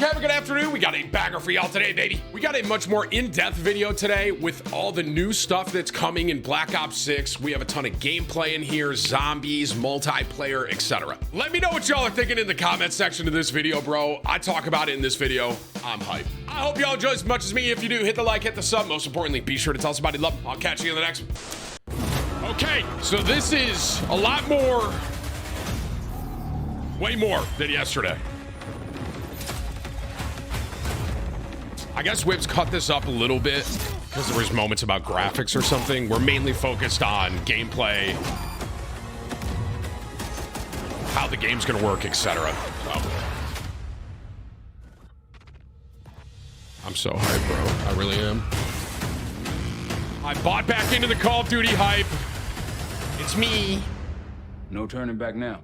have a good afternoon. We got a banger for y'all today, baby. We got a much more in-depth video today with all the new stuff that's coming in Black Ops 6. We have a ton of gameplay in here, zombies, multiplayer, etc. Let me know what y'all are thinking in the comment section of this video, bro. I talk about it in this video. I'm hyped. I hope y'all enjoy as much as me. If you do, hit the like, hit the sub. Most importantly, be sure to tell somebody love. I'll catch you in the next one. Okay, so this is a lot more, way more than yesterday. I guess Whips cut this up a little bit because there was moments about graphics or something. We're mainly focused on gameplay, how the game's gonna work, etc. So, I'm so hyped, bro. I really am. I bought back into the Call of Duty hype. It's me. No turning back now.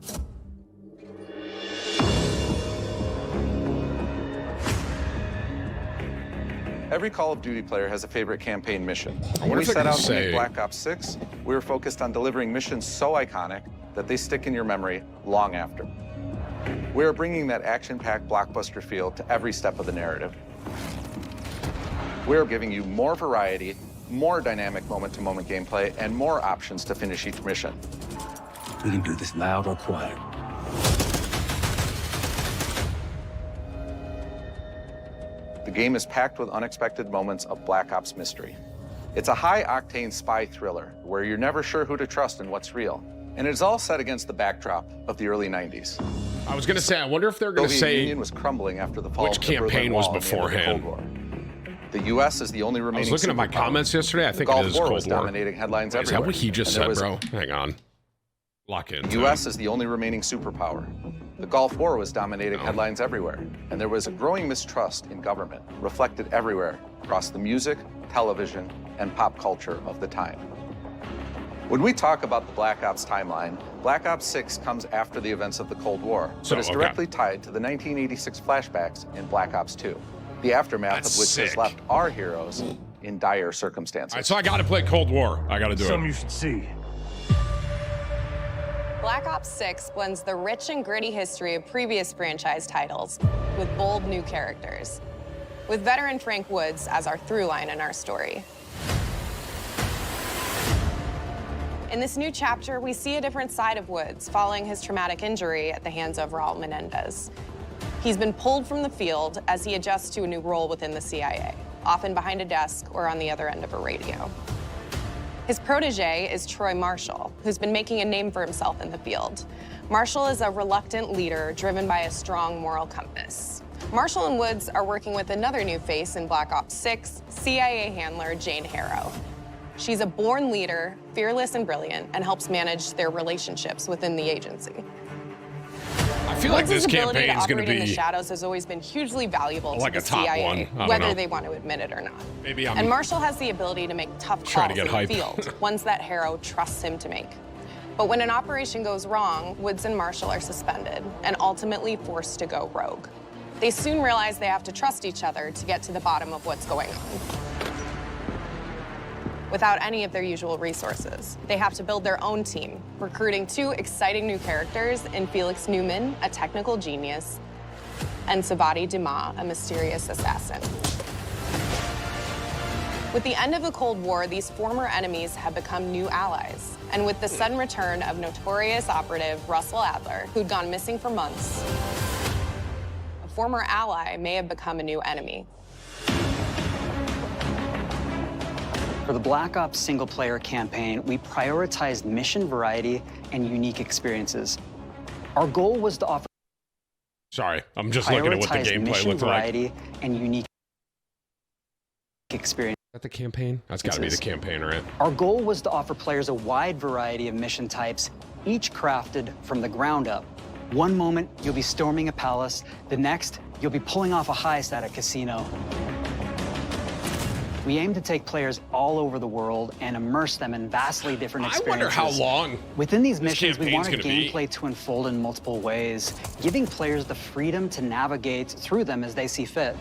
Every Call of Duty player has a favorite campaign mission. When wonder we if they're set gonna out to say- make Black Ops 6, we were focused on delivering missions so iconic that they stick in your memory long after. We are bringing that action-packed blockbuster feel to every step of the narrative. We are giving you more variety, more dynamic moment-to-moment gameplay, and more options to finish each mission. We can do this loud or quiet. The game is packed with unexpected moments of Black Ops mystery. It's a high-octane spy thriller where you're never sure who to trust and what's real. And it's all set against the backdrop of the early 90s. I was gonna say, I wonder if they're gonna Soviet say Union was crumbling after the fall which of the Berlin campaign was Wall and the end of the beforehand. Cold War. The U.S. is the only I remaining was looking at my superpower. comments yesterday. I The think Gulf it is War Cold was War. dominating headlines Wait, is everywhere. that what he just And there said, was- bro? Hang on. Lock in. The U.S. is the only remaining superpower. The Gulf War was dominating headlines everywhere, and there was a growing mistrust in government, reflected everywhere across the music, television, and pop culture of the time. When we talk about the Black Ops timeline, Black Ops 6 comes after the events of the Cold War, So, but is okay. directly tied to the 1986 flashbacks in Black Ops 2, the aftermath That's of which sick. has left our heroes in dire circumstances. All right, so I gotta play Cold War. I gotta do it. Something you should see. Black Ops 6 blends the rich and gritty history of previous franchise titles with bold new characters, with veteran Frank Woods as our through line in our story. In this new chapter, we see a different side of Woods following his traumatic injury at the hands of Raul Menendez. He's been pulled from the field as he adjusts to a new role within the CIA, often behind a desk or on the other end of a radio. His protege is Troy Marshall, who's been making a name for himself in the field. Marshall is a reluctant leader driven by a strong moral compass. Marshall and Woods are working with another new face in Black Ops 6, CIA handler Jane Harrow. She's a born leader, fearless and brilliant, and helps manage their relationships within the agency. I feel like Woods' this ability to campaign's gonna operate in the be shadows has always been hugely valuable like to a the top CIA, one. I don't whether know. they want to admit it or not. Maybe I'm And Marshall has the ability to make tough trying to calls get in hype. the field, ones that Harrow trusts him to make. But when an operation goes wrong, Woods and Marshall are suspended and ultimately forced to go rogue. They soon realize they have to trust each other to get to the bottom of what's going on. Without any of their usual resources, they have to build their own team, recruiting two exciting new characters in Felix Newman, a technical genius, and Savati Dumas, a mysterious assassin. With the end of the Cold War, these former enemies have become new allies. And with the sudden return of notorious operative Russell Adler, who'd gone missing for months, a former ally may have become a new enemy. For the Black Ops single-player campaign, we prioritized mission variety and unique experiences. Our goal was to offer sorry. I'm just looking at what the prioritized gameplay mission looked like. variety and unique experience. Is that the campaign? That's gotta be the campaign, right? Our goal was to offer players a wide variety of mission types, each crafted from the ground up. One moment, you'll be storming a palace. The next, you'll be pulling off a heist at a casino. We aim to take players all over the world and immerse them in vastly different I experiences. wonder how long Within these this missions, we campaign's wanted gonna be. gameplay to unfold in multiple ways, giving players the freedom to navigate through them as they see fit.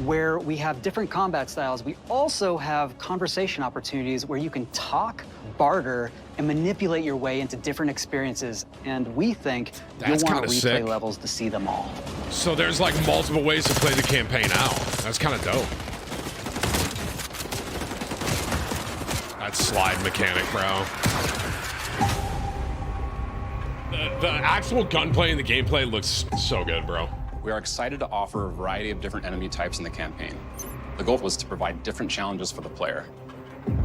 where we have different combat styles, we also have conversation opportunities where you can talk, barter, and manipulate your way into different experiences. And we think That's you'll want to kinda replay sick. levels to see them all. So there's like multiple ways to play the campaign out. That's kind of dope. That slide mechanic, bro. The actual gunplay and the gameplay looks so good, bro. We are excited to offer a variety of different enemy types in the campaign. The goal was to provide different challenges for the player.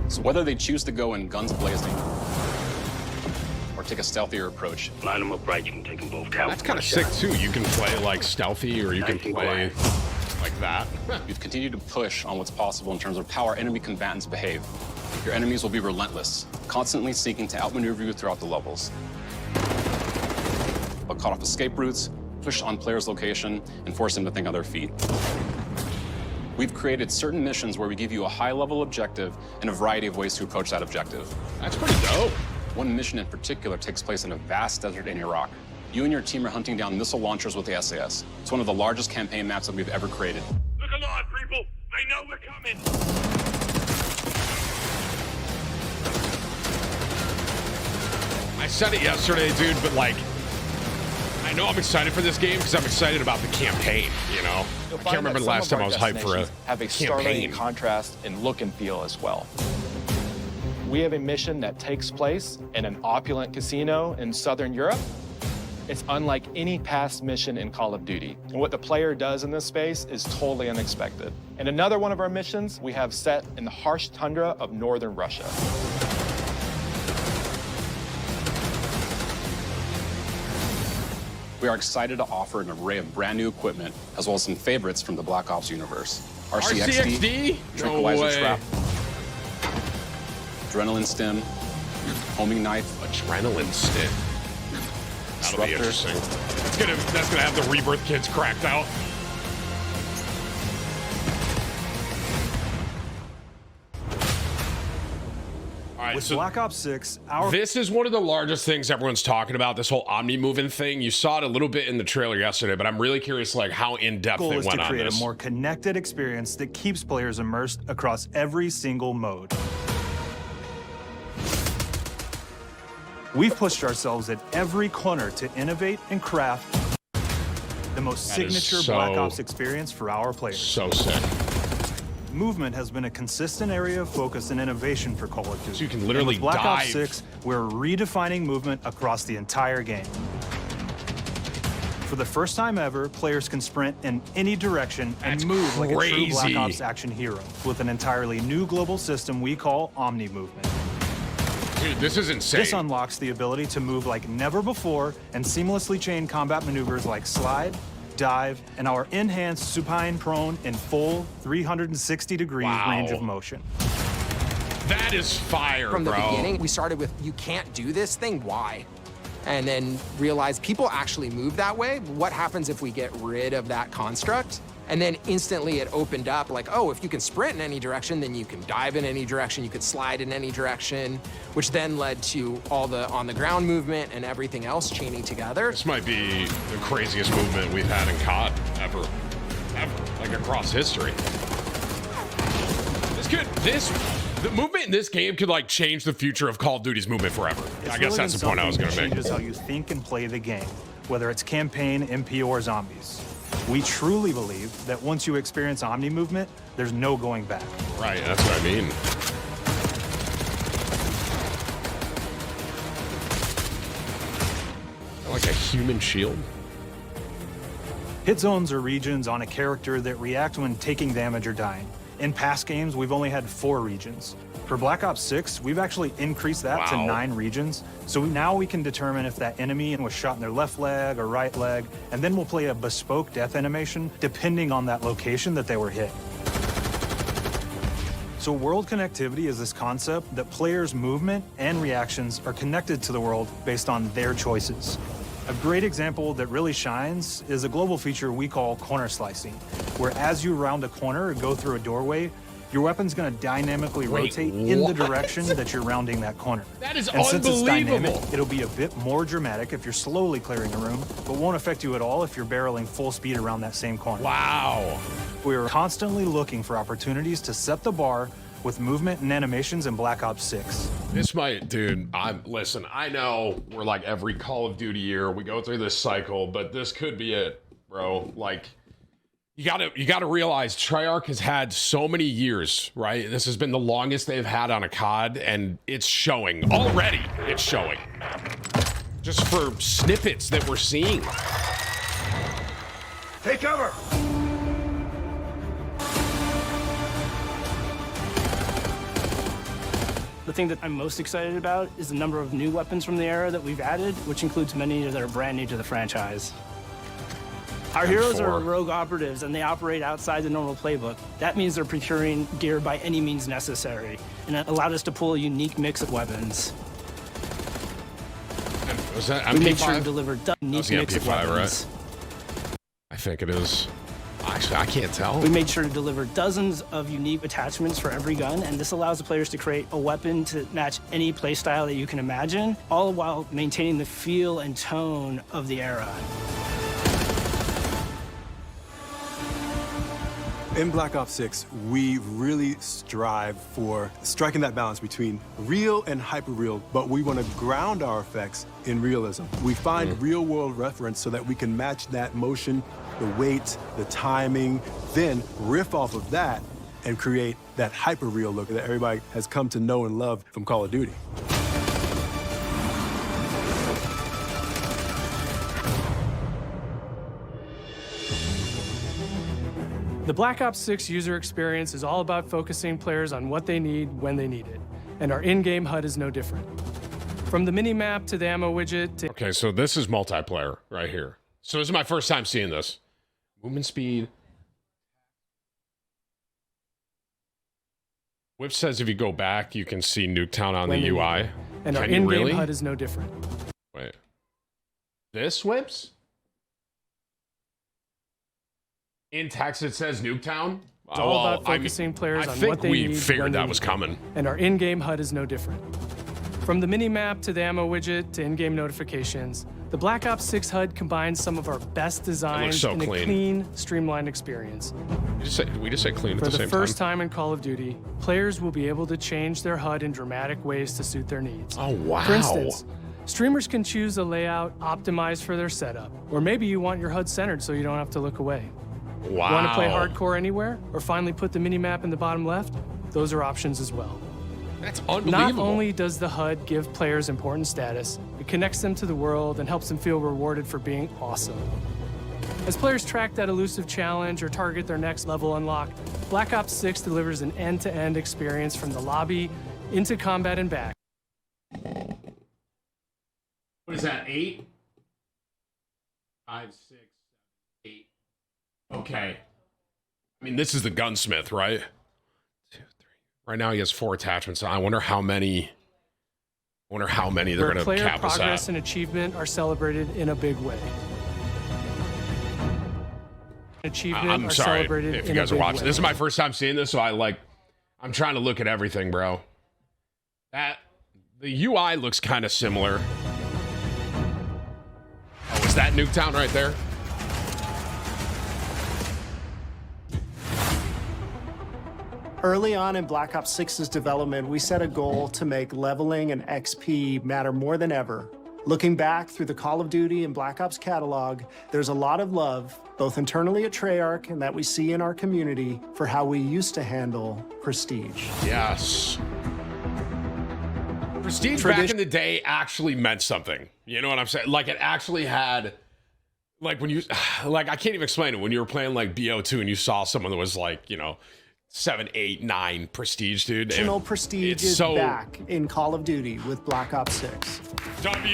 So whether they choose to go in guns blazing or take a stealthier approach, Line them up right, you can take them both down. That's kind of sick too. You can play like stealthy or you can Nice and play like that. we've continued to push on what's possible in terms of how our enemy combatants behave. Your enemies will be relentless, constantly seeking to outmaneuver you throughout the levels. They'll cut off escape routes, push on players' location, and force them to think on their feet. We've created certain missions where we give you a high-level objective and a variety of ways to approach that objective. That's pretty dope. One mission in particular takes place in a vast desert in Iraq. You and your team are hunting down missile launchers with the SAS. It's one of the largest campaign maps that we've ever created. Look alive, people! They know we're coming! I said it yesterday, dude, but like, I know I'm excited for this game because I'm excited about the campaign, you know? You'll I find can't remember that the last some time I of was our hyped for a destinations have a startling campaign. contrast in look and feel as well. We have a mission that takes place in an opulent casino in Southern Europe. It's unlike any past mission in Call of Duty. And what the player does in this space is totally unexpected. And another one of our missions we have set in the harsh tundra of northern Russia. We are excited to offer an array of brand new equipment, as well as some favorites from the Black Ops universe. RCXD? No tranquilizer way. trap, adrenaline stim, homing knife, Adrenaline stick. That'll be Disruptors. interesting. That's gonna have the Rebirth kids cracked out. All right, With so Black Ops 6, our this is one of the largest things everyone's talking about, this whole Omni moving thing. You saw it a little bit in the trailer yesterday, but I'm really curious like how in-depth goal they is to went on create this. a more connected experience that keeps players immersed across every single mode. We've pushed ourselves at every corner to innovate and craft the most That is signature so- Black Ops experience for our players. So sick. Movement has been a consistent area of focus and innovation for Call of Duty. So you can And literally with Black dive. Ops 6, we're redefining movement across the entire game. For the first time ever, players can sprint in any direction and That's move like a true Black crazy. Ops action hero with an entirely new global system we call Omni Movement. Dude, this is insane. This unlocks the ability to move like never before and seamlessly chain combat maneuvers like slide, dive, and our enhanced supine prone in full 360 degree Wow. range of motion. That is fire, From the bro. beginning, we started with, you can't do this thing, why? And then realized people actually move that way. What happens if we get rid of that construct? And then instantly it opened up like, oh, if you can sprint in any direction, then you can dive in any direction, you could slide in any direction, which then led to all the on-the-ground movement and everything else chaining together. This might be the craziest movement we've had in COD ever, like across history. The movement in this game could like change the future of Call of Duty's movement forever. It's I guess really that's been the point I was something gonna that make. changes how you think and play the game, whether it's campaign, MP, or zombies. We truly believe that once you experience Omni movement, there's no going back. Right, that's what I mean. Like a human shield. Hit zones are regions on a character that react when taking damage or dying. In past games, we've only had 4 regions. For Black Ops 6, we've actually increased that to Wow. 9 regions. So now we can determine if that enemy was shot in their left leg or right leg, and then we'll play a bespoke death animation depending on that location that they were hit. So world connectivity is this concept that players' movement and reactions are connected to the world based on their choices. A great example that really shines is a global feature we call corner slicing, where as you round a corner or go through a doorway, your weapon's going to dynamically rotate in the direction that you're rounding that corner. That is and since it's unbelievable. dynamic, it'll be a bit more dramatic if you're slowly clearing a room, but won't affect you at all if you're barreling full speed around that same corner. Wow. We're constantly looking for opportunities to set the bar with movement and animations in Black Ops 6. This might, dude, listen, I know we're like every Call of Duty year, we go through this cycle, but this could be it, bro. Like, you gotta realize Treyarch has had so many years, right? This has been the longest they've had on a COD, and it's showing. Already, it's showing. Just for snippets that we're seeing. Take cover! The thing that I'm most excited about is the number of new weapons from the era that we've added, which includes many that are brand new to the franchise. Our heroes are rogue operatives, and they operate outside the normal playbook. That means they're procuring gear by any means necessary, and it allowed us to pull a unique mix of weapons. Was that We MP5? made sure to deliver a unique mix of MP5, weapons. right? I think it is. Actually, I can't tell. We made sure to deliver dozens of unique attachments for every gun, and this allows the players to create a weapon to match any playstyle that you can imagine, all while maintaining the feel and tone of the era. In Black Ops 6, we really strive for striking that balance between real and hyper-real, but we want to ground our effects in realism. We find real-world reference so that we can match that motion, the weight, the timing, then riff off of that and create that hyper-real look that everybody has come to know and love from Call of Duty. The Black Ops 6 user experience is all about focusing players on what they need when they need it, and our in-game HUD is no different. From the mini-map to the ammo widget to... Okay, so this is multiplayer right here. So this is my first time seeing this. Movement speed. Whip says if you go back, you can see Nuketown on the UI. And our Can you in-game really? HUD is no different. Wait. This Whips? In text it says Nuketown? It's all about focusing players on what they need. I think we figured that was coming. And our in-game HUD is no different. From the mini-map to the ammo widget to in-game notifications, the Black Ops 6 HUD combines some of our best designs in a clean, streamlined experience. We just say clean at the same time. For the first time in Call of Duty, players will be able to change their HUD in dramatic ways to suit their needs. Oh, wow. For instance, streamers can choose a layout optimized for their setup, or maybe you want your HUD centered so you don't have to look away. Wow. Want to play hardcore anywhere, or finally put the mini-map in the bottom left? Those are options as well. That's unbelievable. Not only does the HUD give players important status, it connects them to the world and helps them feel rewarded for being awesome. As players track that elusive challenge or target their next level unlock, Black Ops 6 delivers an end-to-end experience from the lobby into combat and back. What is that, 8? 5, 6, 8. Okay. I mean, this is the gunsmith, right? 2, 3. Right now he has 4 attachments. I wonder how many they're going to cap us at. Player progress and achievement are celebrated in a big way. I'm sorry if you guys are watching. This is my first time seeing this, so I'm trying to look at everything, bro. The UI looks kind of similar. Oh, is that Nuketown right there? Early on in Black Ops 6's development, we set a goal to make leveling and XP matter more than ever. Looking back through the Call of Duty and Black Ops catalog, there's a lot of love, both internally at Treyarch and that we see in our community, for how we used to handle prestige. Yes. Prestige back in the day actually meant something. You know what I'm saying? Like, it actually had, like, when you, like, I can't even explain it. When you were playing, like, BO2 and you saw someone that was, like, you know, 7, 8, 9 prestige, dude. Traditional prestige is back in Call of Duty with Black Ops 6.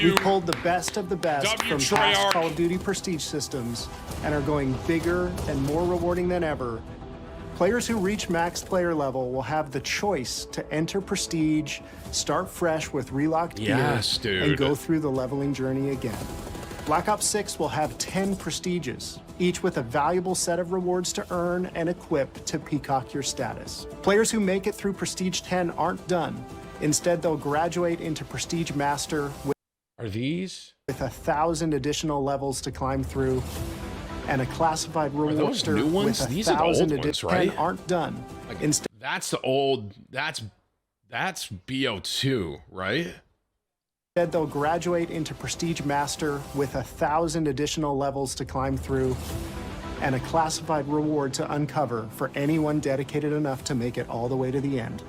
We pulled the best of the best from past Call of Duty prestige systems and are going bigger and more rewarding than ever. Players who reach max player level will have the choice to enter prestige, start fresh with relocked gear, and go through the leveling journey again. Black Ops 6 will have 10 prestiges, each with a valuable set of rewards to earn and equip to peacock your status. Players who make it through Prestige 10 aren't done. Instead, they'll graduate into Prestige Master with these? With 1,000 additional levels to climb through, and a classified rewarder new ones? with These are the 1,000 old ones, additional right? aren't done. Like, Instead, that's the old. That's BO2, right? they'll graduate into Prestige Master with 1,000 additional levels to climb through, and a classified reward to uncover for anyone dedicated enough to make it all the way to the end.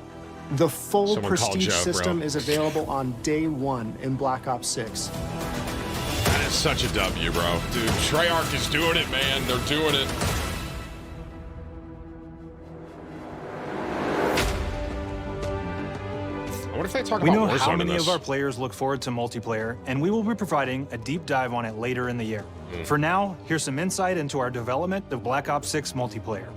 The full Prestige system is available on day 1 in Black Ops 6. That is such a W, bro. Dude, Treyarch is doing it, man. They're doing it. I wonder if they talk We about know Warzone how in many this. of our players look forward to multiplayer, and we will be providing a deep dive on it later in the year. For now, here's some insight into our development of Black Ops 6 multiplayer.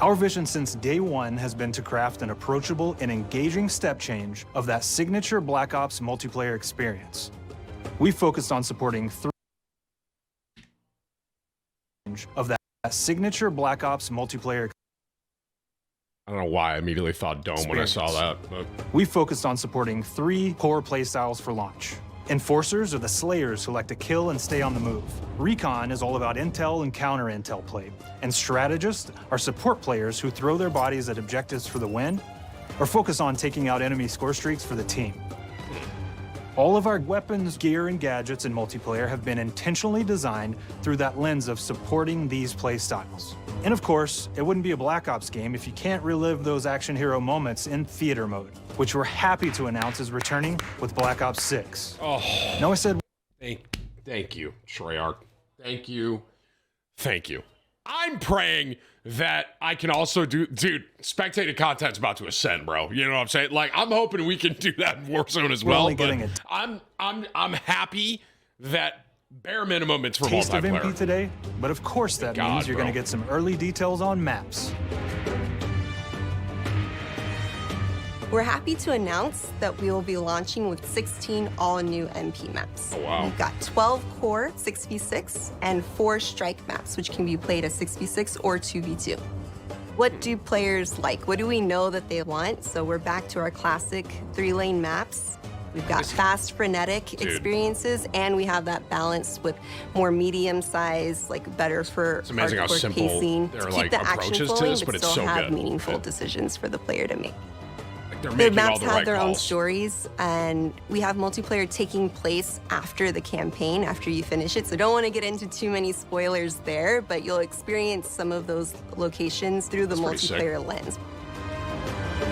Our vision since day one has been to craft an approachable and engaging step change of that signature Black Ops multiplayer experience. We focused on supporting signature Black Ops multiplayer. I don't know why I immediately thought Dome when I saw that. But we focused on supporting 3 core playstyles for launch. Enforcers are the slayers who like to kill and stay on the move. Recon is all about intel and counter-intel play. And strategists are support players who throw their bodies at objectives for the win or focus on taking out enemy score streaks for the team. All of our weapons, gear, and gadgets in multiplayer have been intentionally designed through that lens of supporting these play styles. And of course, it wouldn't be a Black Ops game if you can't relive those action hero moments in theater mode, which we're happy to announce is returning with Black Ops 6. Oh, no, I said thank you, Treyarch. Thank you. Thank you. I'm praying that I can also dude, spectator content's about to ascend, bro. You know what I'm saying? Like, I'm hoping we can do that in Warzone as well. But I'm happy that bare minimum it's for taste of multiplayer. MP today, but of course that means you're going to get some early details on maps. We're happy to announce that we will be launching with 16 all-new MP maps. Oh, wow. We've got 12 core 6v6 and 4 strike maps, which can be played as 6v6 or 2v2. What do players like? What do we know that they want? So we're back to our classic 3-lane maps. We've got fast, frenetic experiences, and we have that balance with more medium-sized, like better for hardcore pacing. There are to keep the action flowing, but it's still so have good. meaningful decisions for the player to make. The maps have their own stories, and we have multiplayer taking place after the campaign, after you finish it. So don't want to get into too many spoilers there, but you'll experience some of those locations through the multiplayer lens. I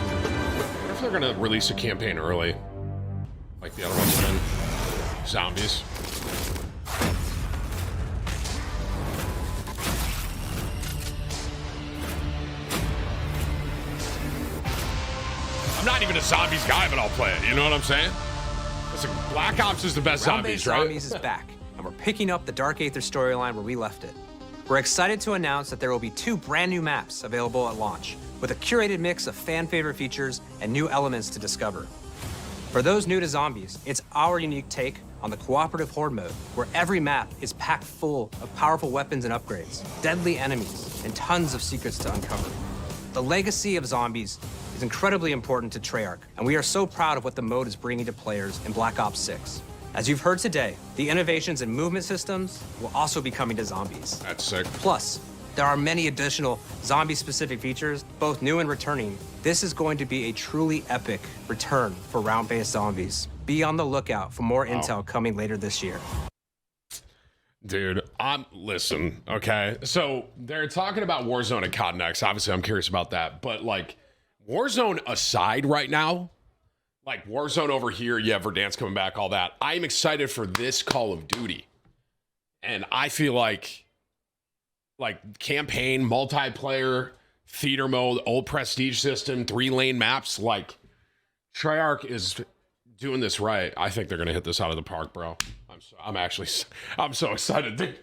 wonder if they're gonna release a campaign early, like the other ones have been. Zombies. I'm not even a zombies guy, but I'll play it. You know what I'm saying? Listen, Black Ops is the best zombies, right? Zombies is back, and we're picking up the Dark Aether storyline where we left it. We're excited to announce that there will be 2 brand new maps available at launch, with a curated mix of fan-favorite features and new elements to discover. For those new to zombies, it's our unique take on the cooperative horde mode, where every map is packed full of powerful weapons and upgrades, deadly enemies, and tons of secrets to uncover. The legacy of zombies is incredibly important to Treyarch, and we are so proud of what the mode is bringing to players in Black Ops 6. As you've heard today, the innovations in movement systems will also be coming to zombies. That's sick. Plus, there are many additional zombie-specific features, both new and returning. This is going to be a truly epic return for round-based zombies. Be on the lookout for more intel coming later this year. Dude, listen, okay? So they're talking about Warzone and COD Next. Obviously, I'm curious about that. But, like, Warzone aside right now, like Warzone over here, you have Verdansk coming back, all that. I'm excited for this Call of Duty. And I feel like campaign, multiplayer, theater mode, old prestige system, 3-lane maps, like Treyarch is doing this right. I think they're going to hit this out of the park, bro. I'm so excited, dude.